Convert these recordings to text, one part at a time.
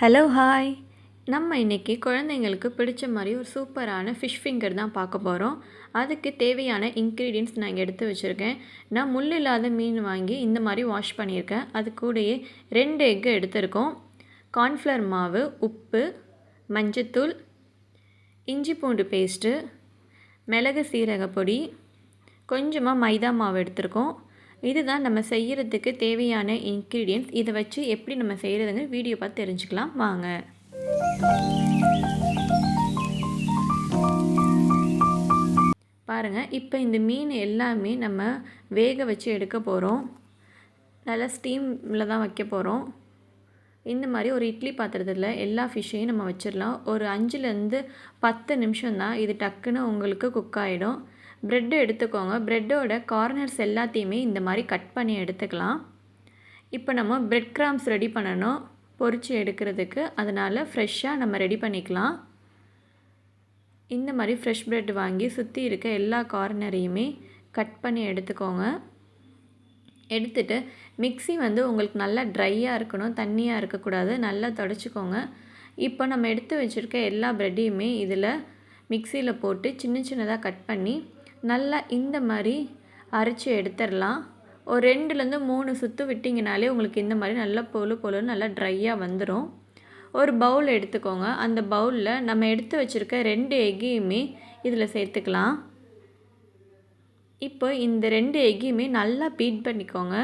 Hello hi. நம்ம இன்றைக்கி குழந்தைங்களுக்கு பிடிச்ச மாதிரி ஒரு சூப்பரான ஃபிஷ் ஃபிங்கர் தான் பார்க்க போகிறோம். அதுக்கு தேவையான இன்க்ரீடியன்ட்ஸ் நான் இங்கே எடுத்து வச்சுருக்கேன். நான் முள் இல்லாத மீன் வாங்கி இந்த மாதிரி வாஷ் பண்ணியிருக்கேன். அது கூடயே 2 எக்கு எடுத்திருக்கோம். கார்ன்ஃப்ளவர் மாவு, உப்பு, மஞ்சத்தூள், இஞ்சி பூண்டு பேஸ்ட்டு, மிளகு சீரக பொடி, கொஞ்சமாக மைதா மாவு எடுத்திருக்கோம். இதுதான் நம்ம செய்கிறதுக்கு தேவையான இன்க்ரீடியன்ட்ஸ். இதை வச்சு எப்படி நம்ம செய்கிறதுங்க வீடியோ பார்த்து தெரிஞ்சுக்கலாம் வாங்க. பாருங்கள், இப்போ இந்த மீன் எல்லாமே நம்ம வேக வச்சு எடுக்க போகிறோம். நல்லா ஸ்டீமில் தான் வைக்க போகிறோம். இந்த மாதிரி ஒரு இட்லி பாத்திரத்தில் எல்லா ஃபிஷ்ஷையும் நம்ம வச்சிடலாம். ஒரு 5லேருந்து 10 நிமிஷம் தான், இது டக்குன்னு உங்களுக்கு குக் ஆகிடும். ப்ரெட்டு எடுத்துக்கோங்க. ப்ரெட்டோட கார்னர்ஸ் எல்லாத்தையுமே இந்த மாதிரி கட் பண்ணி எடுத்துக்கலாம். இப்போ நம்ம ப்ரெட் கிராம்ஸ் ரெடி பண்ணணும் பொரித்து எடுக்கிறதுக்கு. அதனால் ஃப்ரெஷ்ஷாக நம்ம ரெடி பண்ணிக்கலாம். இந்த மாதிரி ஃப்ரெஷ் ப்ரெட் வாங்கி சுற்றி இருக்க எல்லா கார்னரையுமே கட் பண்ணி எடுத்துக்கோங்க. எடுத்துகிட்டு மிக்ஸி உங்களுக்கு நல்லா ட்ரையாக இருக்கணும், தண்ணியாக இருக்கக்கூடாது. நல்லா துடைச்சிக்கோங்க. இப்போ நம்ம எடுத்து வச்சுருக்க எல்லா ப்ரெட்டையுமே இதில் மிக்சியில் போட்டு சின்ன சின்னதாக கட் பண்ணி நல்லா இந்த மாதிரி அரைச்சி எடுத்துடலாம். ஒரு 2லேருந்து 3 சுற்று விட்டிங்கனாலே உங்களுக்கு இந்த மாதிரி நல்லா பொழுன்னு நல்லா ட்ரையாக வந்துடும். ஒரு பவுல் எடுத்துக்கோங்க. அந்த பவுலில் நம்ம எடுத்து வச்சுருக்க 2 எக்கையுமே இதில் சேர்த்துக்கலாம். இப்போ இந்த 2 எக்கையுமே நல்லா பீட் பண்ணிக்கோங்க.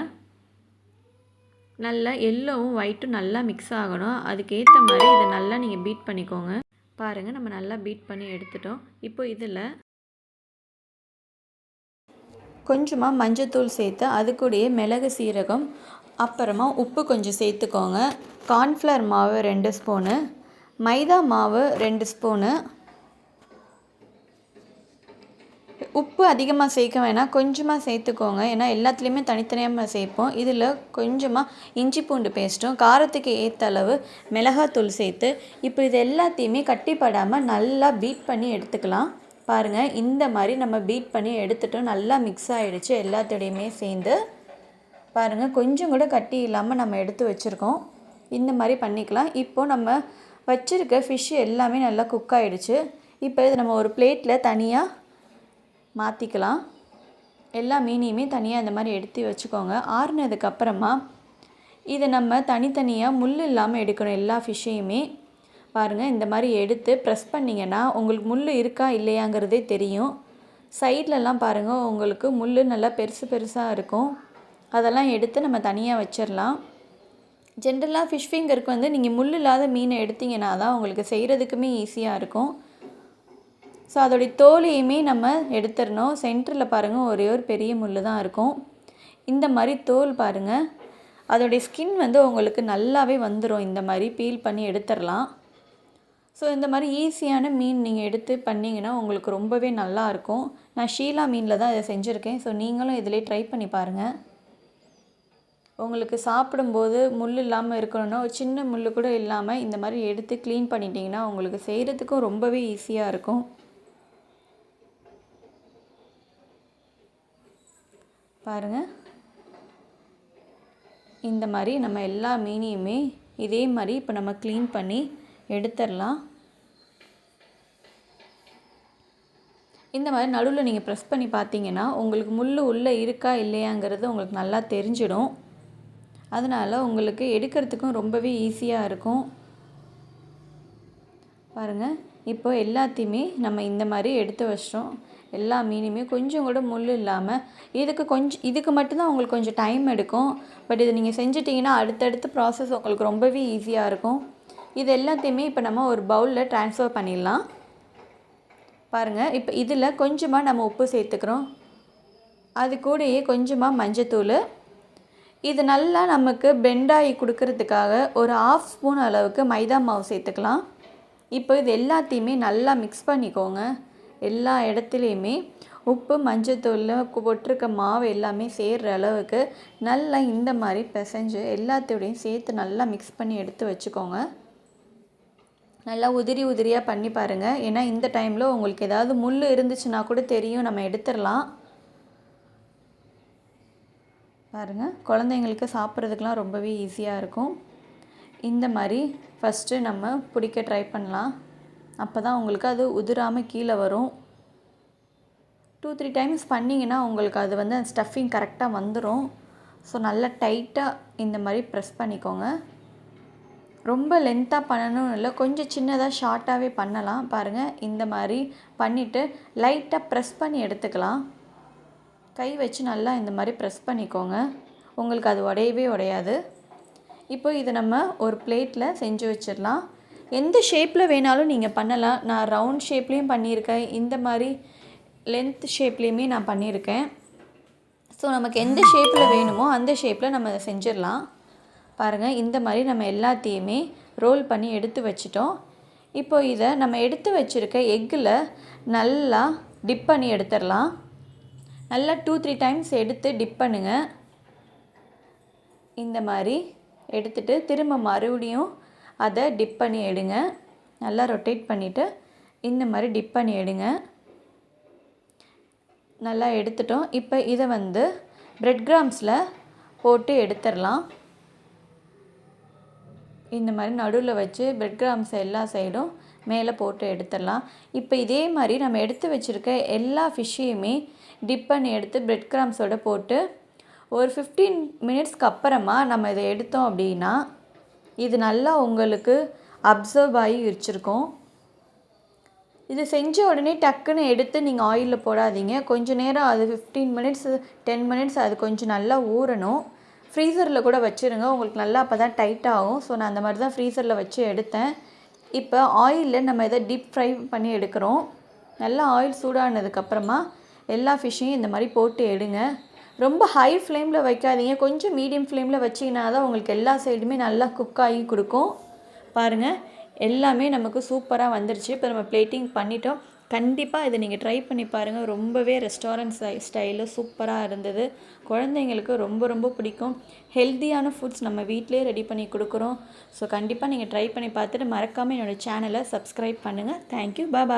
நல்லா எல்லோவும் ஒயிட்டும் நல்லா மிக்ஸ் ஆகணும். அதுக்கேற்ற மாதிரி இதை நல்லா நீங்கள் பீட் பண்ணிக்கோங்க. பாருங்கள், நம்ம நல்லா பீட் பண்ணி எடுத்துட்டோம். இப்போ இதில் கொஞ்சமாக மஞ்சத்தூள் சேர்த்து அது கூடயே மிளகு சீரகம், அப்புறமா உப்பு கொஞ்சம் சேர்த்துக்கோங்க. கார்ன்ஃப்ளவர் மாவு 2 ஸ்பூனு, மைதா மாவு 2 ஸ்பூனு. உப்பு அதிகமாக சேர்க்க வேணாம், கொஞ்சமாக சேர்த்துக்கோங்க. ஏன்னா எல்லாத்துலேயுமே தனித்தனியாக சேர்ப்போம். இதில் கொஞ்சமாக இஞ்சி பூண்டு பேஸ்ட்டும், காரத்துக்கு ஏற்ற அளவு மிளகாத்தூள் சேர்த்து இப்போ இது எல்லாத்தையுமே கட்டிப்படாமல் நல்லா பீட் பண்ணி எடுத்துக்கலாம். பாருங்கள், இந்த மாதிரி நம்ம பீட் பண்ணி எடுத்துட்டோம். நல்லா மிக்ஸ் ஆகிடுச்சு எல்லாத்தோடையுமே சேர்ந்து. பாருங்கள், கொஞ்சம் கூட கட்டி இல்லாமல் நம்ம எடுத்து வச்சுருக்கோம். இந்த மாதிரி பண்ணிக்கலாம். இப்போது நம்ம வச்சுருக்க ஃபிஷ்ஷு எல்லாமே நல்லா குக் ஆகிடுச்சு. இப்போ இது நம்ம ஒரு பிளேட்டில் தனியாக மாற்றிக்கலாம். எல்லா மீனையுமே தனியாக இந்த மாதிரி எடுத்து வச்சுக்கோங்க. ஆறுனதுக்கப்புறமா இதை நம்ம தனித்தனியாக முள் இல்லாமல் எடுக்கணும் எல்லா ஃபிஷ்ஷையுமே. பாருங்கள், இந்த மாதிரி எடுத்து ப்ரெஸ் பண்ணிங்கன்னா உங்களுக்கு முள் இருக்கா இல்லையாங்கிறதே தெரியும். சைட்லலாம் பாருங்கள், உங்களுக்கு முள் நல்லா பெருசாக இருக்கும். அதெல்லாம் எடுத்து நம்ம தனியாக வச்சிடலாம். ஜென்ரலாக ஃபிஷ் ஃபிங்கருக்கு நீங்கள் முள் இல்லாத மீனை எடுத்திங்கன்னா தான் உங்களுக்கு செய்கிறதுக்குமே ஈஸியாக இருக்கும். ஸோ அதோடைய தோலையுமே நம்ம எடுத்துடணும். சென்டரில் பாருங்கள், ஒரே ஒரு பெரிய முள் தான் இருக்கும். இந்த மாதிரி தோல் பாருங்கள், அதோடைய ஸ்கின் உங்களுக்கு நல்லாவே வந்துடும். இந்த மாதிரி பீல் பண்ணி எடுத்துடலாம். ஸோ இந்த மாதிரி ஈஸியான மீன் நீங்கள் எடுத்து பண்ணிங்கன்னா உங்களுக்கு ரொம்பவே நல்லாயிருக்கும். நான் ஷீலா மீனில் தான் இதை செஞ்சுருக்கேன். ஸோ நீங்களும் இதிலே ட்ரை பண்ணி பாருங்கள். உங்களுக்கு சாப்பிடும்போது முள் இல்லாமல் இருக்கணும்னா ஒரு சின்ன முள் கூட இல்லாமல் இந்த மாதிரி எடுத்து க்ளீன் பண்ணிட்டீங்கன்னா உங்களுக்கு செய்கிறதுக்கும் ரொம்பவே ஈஸியாக இருக்கும். பாருங்கள், இந்த மாதிரி நம்ம எல்லா மீனையுமே இதே மாதிரி இப்போ நம்ம க்ளீன் பண்ணி எடுத்துடலாம். இந்த மாதிரி நடுவில் நீங்கள் ப்ரெஸ் பண்ணி பார்த்தீங்கன்னா உங்களுக்கு முள் உள்ளே இருக்கா இல்லையாங்கிறது உங்களுக்கு நல்லா தெரிஞ்சிடும். அதனால் உங்களுக்கு எடுக்கிறதுக்கும் ரொம்பவே ஈஸியாக இருக்கும். பாருங்கள், இப்போ எல்லாத்தையுமே நம்ம இந்த மாதிரி எடுத்து வச்சிட்டோம். எல்லா மீனுமே கொஞ்சம் கூட முள் இல்லாமல். இதுக்கு மட்டும்தான் உங்களுக்கு கொஞ்சம் டைம் எடுக்கும். பட் இதை நீங்கள் செஞ்சிட்டிங்கன்னா அடுத்தடுத்து ப்ராசஸ் உங்களுக்கு ரொம்பவே ஈஸியாக இருக்கும். இது எல்லாத்தையுமே இப்போ நம்ம ஒரு பவுலில் ட்ரான்ஸ்ஃபர் பண்ணிடலாம். பாருங்கள், இப்போ இதில் கொஞ்சமாக நம்ம உப்பு சேர்த்துக்கிறோம். அது கூடயே கொஞ்சமாக மஞ்சத்தூள். இது நல்லா நமக்கு பெண்டாகி கொடுக்கறதுக்காக ஒரு 1/2 ஸ்பூன் அளவுக்கு மைதா மாவு சேர்த்துக்கலாம். இப்போ இது எல்லாத்தையுமே நல்லா மிக்ஸ் பண்ணிக்கோங்க. எல்லா இடத்துலையுமே உப்பு, மஞ்சத்தூள், போட்டிருக்க மாவு எல்லாமே சேர்கிற அளவுக்கு நல்லா இந்த மாதிரி பிசைஞ்சு எல்லாத்தோடையும் சேர்த்து நல்லா மிக்ஸ் பண்ணி எடுத்து வச்சுக்கோங்க. நல்லா உதிரியாக பண்ணி பாருங்கள். ஏன்னா இந்த டைமில் உங்களுக்கு ஏதாவது முள் இருந்துச்சுன்னா கூட தெரியும், நம்ம எடுத்துடலாம். பாருங்கள், குழந்தைங்களுக்கு சாப்பிட்றதுக்கெலாம் ரொம்பவே ஈஸியாக இருக்கும். இந்த மாதிரி ஃபஸ்ட்டு நம்ம பிடிக்க ட்ரை பண்ணலாம். அப்போ தான் உங்களுக்கு அது உதிராமல் கீழே வரும். 2-3 டைம்ஸ் பண்ணிங்கன்னா உங்களுக்கு அது வந்து ஸ்டஃபிங் கரெக்டாக வந்துடும். ஸோ நல்லா டைட்டாக இந்த மாதிரி ப்ரெஸ் பண்ணிக்கோங்க. ரொம்ப லென்த்தாக பண்ணணும்னு இல்லை, கொஞ்சம் சின்னதாக ஷார்ட்டாகவே பண்ணலாம். பாருங்கள், இந்த மாதிரி பண்ணிவிட்டு லைட்டாக ப்ரெஸ் பண்ணி எடுத்துக்கலாம். கை வச்சு நல்லா இந்த மாதிரி ப்ரெஸ் பண்ணிக்கோங்க. உங்களுக்கு அது உடையாது. இப்போ இதை நம்ம ஒரு பிளேட்டில் செஞ்சு வச்சிடலாம். எந்த ஷேப்பில் வேணாலும் நீங்கள் பண்ணலாம். நான் ரவுண்ட் ஷேப்லேயும் பண்ணியிருக்கேன், இந்த மாதிரி லென்த் ஷேப்லேயுமே நான் பண்ணியிருக்கேன். ஸோ நமக்கு எந்த ஷேப்பில் வேணுமோ அந்த ஷேப்பில் நம்ம அதை செஞ்சிடலாம். பாருங்கள், இந்த மாதிரி நம்ம எல்லாத்தையுமே ரோல் பண்ணி எடுத்து வச்சிட்டோம். இப்போ இதை நம்ம எடுத்து வச்சுருக்க எக்கில் நல்லா டிப் பண்ணி எடுத்துடலாம். நல்லா 2-3 டைம்ஸ் எடுத்து டிப் பண்ணுங்கள். இந்த மாதிரி எடுத்துகிட்டு திரும்ப மறுபடியும் அதை டிப் பண்ணி எடுங்க. நல்லா ரொட்டேட் பண்ணிவிட்டு இந்த மாதிரி டிப் பண்ணி எடுங்க. நல்லா எடுத்துட்டோம். இப்போ இதை வந்து பிரெட் கிராம்ஸில் போட்டு எடுத்துடலாம். இந்த மாதிரி நடுவில் வச்சு பிரெட் கிராம்ஸ் எல்லா சைடும் மேலே போட்டு எடுத்துடலாம். இப்போ இதே மாதிரி நம்ம எடுத்து வச்சுருக்க எல்லா ஃபிஷ்ஷையுமே டிப் பண்ணி எடுத்து பிரெட் கிராம்ஸோடு போட்டு ஒரு 15 மினிட்ஸ்க்கு அப்புறமா நம்ம இதை எடுத்தோம் அப்படின்னா இது நல்லா உங்களுக்கு அப்சர்வ் ஆகி வச்சுருக்கோம். இது செஞ்ச உடனே டக்குன்னு எடுத்து நீங்கள் ஆயிலில் போடாதீங்க. கொஞ்சம் நேரம் அது 15 மினிட்ஸ் 10 மினிட்ஸ் அது கொஞ்சம் நல்லா ஊறணும். ஃப்ரீசரில் கூட வச்சுருங்க, உங்களுக்கு நல்லா அப்போ தான் டைட் ஆகும். ஸோ நான் அந்த மாதிரி தான் ஃப்ரீசரில் வச்சு எடுத்தேன். இப்போ ஆயிலில் நம்ம இதை டீப் ஃப்ரை பண்ணி எடுக்கிறோம். நல்லா ஆயில் சூடானதுக்கப்புறமா எல்லா ஃபிஷ்ஷையும் இந்த மாதிரி போட்டு எடுங்க. ரொம்ப ஹை ஃப்ளேமில் வைக்காதீங்க, கொஞ்சம் மீடியம் ஃப்ளேமில் வச்சிங்கன்னா தான் உங்களுக்கு எல்லா சைடுமே நல்லா குக் ஆகி கொடுக்கும். பாருங்கள், எல்லாமே நமக்கு சூப்பராக வந்துருச்சு. இப்போ நம்ம பிளேட்டிங் பண்ணிட்டோம். கண்டிப்பாக இதை நீங்கள் ட்ரை பண்ணி பாருங்கள். ரொம்பவே ரெஸ்டாரண்ட் ஸ்டைலில் சூப்பராக இருந்தது. குழந்தைங்களுக்கு ரொம்ப ரொம்ப பிடிக்கும். ஹெல்த்தியான ஃபுட்ஸ் நம்ம வீட்டிலே ரெடி பண்ணி கொடுக்குறோம். ஸோ கண்டிப்பாக நீங்கள் ட்ரை பண்ணி பார்த்துட்டு மறக்காமல் என்னோடய சேனலை சப்ஸ்கிரைப் பண்ணுங்கள். தேங்க்யூ, பாய்.